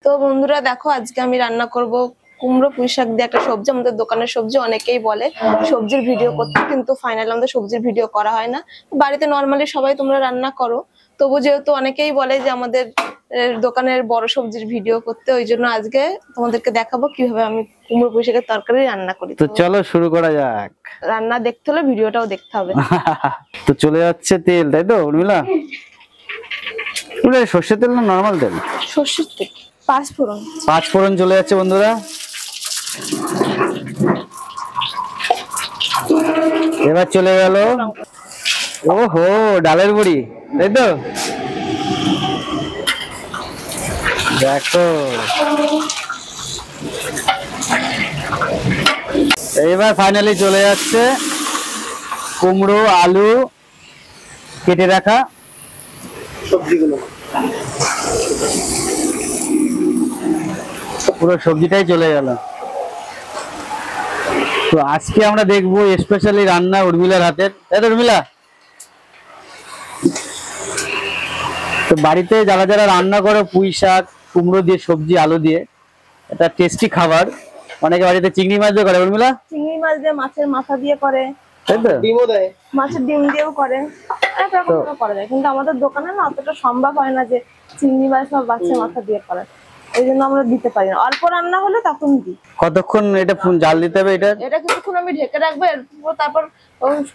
তো বন্ধুরা দেখো, আজকে আমি রান্না করব কুমড়ো পুঁই শাক দিয়ে একটা সবজি। আমাদের দোকানের সবজি, অনেকেই বলে সবজির ভিডিও করতে, কিন্তু ফাইনালি আমাদের সবজির ভিডিও করা হয় না। বাড়িতে নরমালি সবাই তোমরা রান্না করো, তবু যেহেতু অনেকেই বলে যে আমাদের দোকানের বড় সবজির ভিডিও করতে, ওই জন্য আজকে তোমাদেরকে দেখাবো কিভাবে আমি কুমড়ো পুঁই শাকের তরকারি রান্না করি। তো চলো শুরু করা যাক। রান্না দেখতে হলে ভিডিওটাও দেখতে হবে। তো চলে যাচ্ছে তেল, তাই তো উর্মিলা? সর্ষের তেল না নরমাল তেল? সর্ষের তেল। পাঁচ ফোড়ন চলে যাচ্ছে বন্ধুরা। এবার চলে গেল ওহো ডালের বড়ি, তাই তো? দেখো এবার ফাইনালি চলে যাচ্ছে কুমড়ো আলু কেটে রাখা সবজিগুলো। পুরো সবজিটাই চলে গেল। তো আজকে আমরা দেখবো স্পেশালি রান্না উর্মিলার হাতের, তাই তো উর্মিলা? তো বাড়িতে যারা যারা রান্না করে পুঁই শাক কুমড়ো দিয়ে সবজি আলু দিয়ে, এটা টেস্টি খাবার। অনেকে বাড়িতে চিংড়ি মাছ দিয়ে করে, উর্মিলা? চিংড়ি মাছ দিয়ে, মাছের মাথা দিয়ে করে, তাই তো? ডিমও দেয়, মাছের ডিম দিয়েও করে, করা যায়। কিন্তু আমাদের দোকানে না অতটা সম্ভব হয় না যে চিংড়ি মাছ বা মাছের মাথা দিয়ে করে, এই জন্য আমরা দিতে পারি না। অল্প রান্না হলে তখন দিই। কতক্ষণ এটা জাল দিতে হবে? এটা কিছুক্ষণ আমি ঢেকে রাখবো, তারপর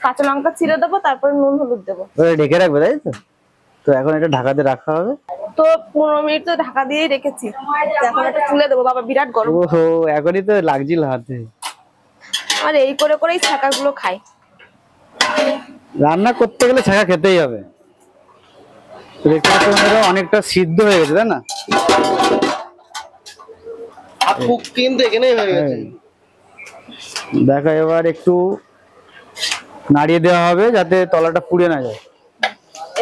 কাঁচা লঙ্কা চিড়ে দেবো, তারপর নুন হলুদ দেবো। ঢেকে রাখবে, তাই তো? তো এখন এটা ঢাকাতে রাখা হবে। তো 15 মিনিট তো ঢাকা দিয়েই রেখেছি, এখন এটা তুলে দেবো। বাবা বিরাট গরম। ওহো, এখনই তো লাগছিল হাতে। আর এই করে করেই ছাকাগুলো খাই। রান্না করতে গেলে ছাকা খেতেই হবে। দেখতে পাচ্ছ অনেকটা সিদ্ধ হয়ে গেছে, তাই না? দেখো এবার একটু নাড়িয়ে দেওয়া হবে যাতে তলাটা পুড়ে না যায়।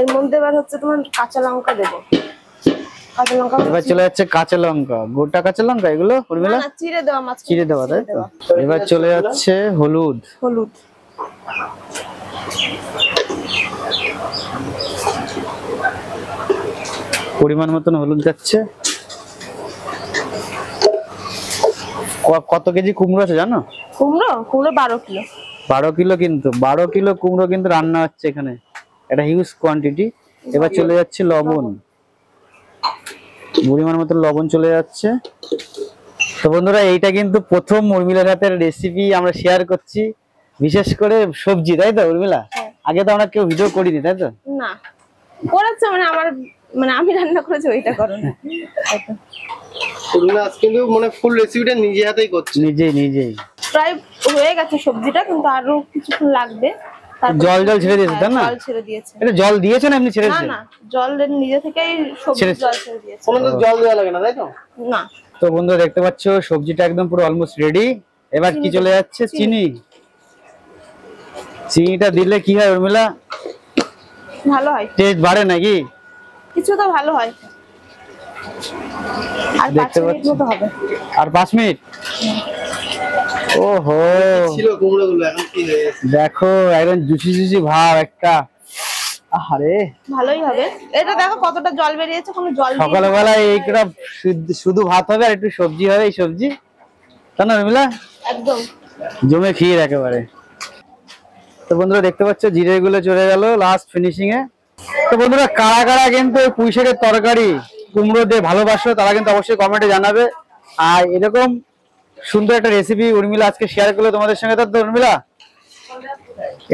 এর মধ্যে এবার হচ্ছে তোমার কাঁচা লঙ্কা দেবো। কাঁচা লঙ্কা এবার চলে যাচ্ছে কাঁচা লঙ্কা, গোটা কাঁচা লঙ্কা এগুলো উর্মিলা? না, চিড়ে দেওয়া, মাছ চিড়ে দেওয়া, তাই তো? এবার চলে যাচ্ছে হলুদ। পরিমাণ মতন হলুদ যাচ্ছে। কত কেজি কুমড়ো আছে জানো? কুমড়ো 12 কিলো। 12 কিলো, কিন্তু 12 কিলো কুমড়ো কিন্তু রান্না হচ্ছে এখানে, এটা হিউজ কোয়ান্টিটি। এবার চলে যাচ্ছে লবণ, পরিমাণ মতো লবণ চলে যাচ্ছে। তো বন্ধুরা, এইটা কিন্তু প্রথম উর্মিলার হাতের রেসিপি আমরা শেয়ার করছি, বিশেষ করে সবজি, তাই তো উর্মিলা? আগে তো আমরা কেউ ভিডিও করিনি, তাই তো? না, করেছে মানে আমি রান্না করেছি, ওইটা করো না। উর্মিলা আজকে কিন্তু মানে ফুল রেসিপিটা নিজে হাতেই করছে, নিজেই। প্রায় হয়ে গেছে সবজিটা, কিন্তু আরো কিছুক্ষণ লাগবে। জল ছেড়ে দিয়েছে, তাই না? জল ছেড়ে দিয়েছে। এটা জল দিয়েছে না এমনি ছেড়েছে? না, জল নিজে থেকেই সবজি জল ছেড়ে দিয়েছে। কোনো জল দেওয়া লাগে না, তাই তো? না। তো বন্ধুরা দেখতে পাচ্ছ সবজিটা একদম পুরো অলমোস্ট রেডি। এবার কি চলে যাচ্ছে? চিনিটা দিলে কি হয় উর্মিলা? ভালো হয়, টেস্ট বাড়ে নাকি? কিছু তো ভালো হয়। আর 5 মিনিট মতো হবে। আর 5 মিনিট? ওহো, ছিল কুমড়োগুলো, এখন কি হয়ে গেছে দেখো একদম জুসি ভাব একটা। আরে ভালোই হবে। এটা দেখো কতটা জল বেরিয়েছে, কোনো জল নেই। সকালবেলা এইটা শুধু ভাত হবে আর একটু সবজি হবে, এই সবজি, তাই না উর্মিলা? একদম জমে ক্ষীর একেবারে। তো বন্ধুরা দেখতে পাচ্ছ জিরে গুলো চলে গেল লাস্ট ফিনিশিং এ। তো বন্ধুরা, কারা কারা কিন্তু পুঁই শাকের তরকারি কুমড়ো দিয়ে ভালোবাসো তারা কিন্তু অবশ্যই কমেন্টে জানাবে। আর এরকম সুন্দর একটা রেসিপি উর্মিলা আজকে শেয়ার করলো তোমাদের সঙ্গে, তো উর্মিলা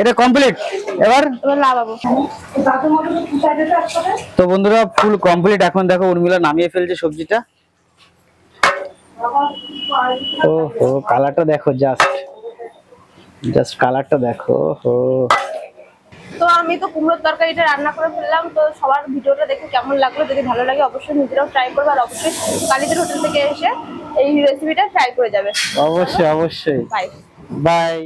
এটা কমপ্লিট। এবার লাগাবো। তো বন্ধুরা ফুল কমপ্লিট। এখন দেখো উর্মিলা নামিয়ে ফেলছে সবজিটা। ওহো, কালারটা দেখো, জাস্ট কালারটা দেখো। তো আমি তো কুমড়োর তরকারিটা রান্না করে ফেললাম। তো সবার ভিডিওটা দেখে কেমন লাগলো, যদি ভালো লাগে অবশ্যই নিজেরাও ট্রাই করবে, আর অবশ্যই কালীদের হোটেল থেকে এসে এই রেসিপিটা ট্রাই করে যাবে। অবশ্যই। বাই।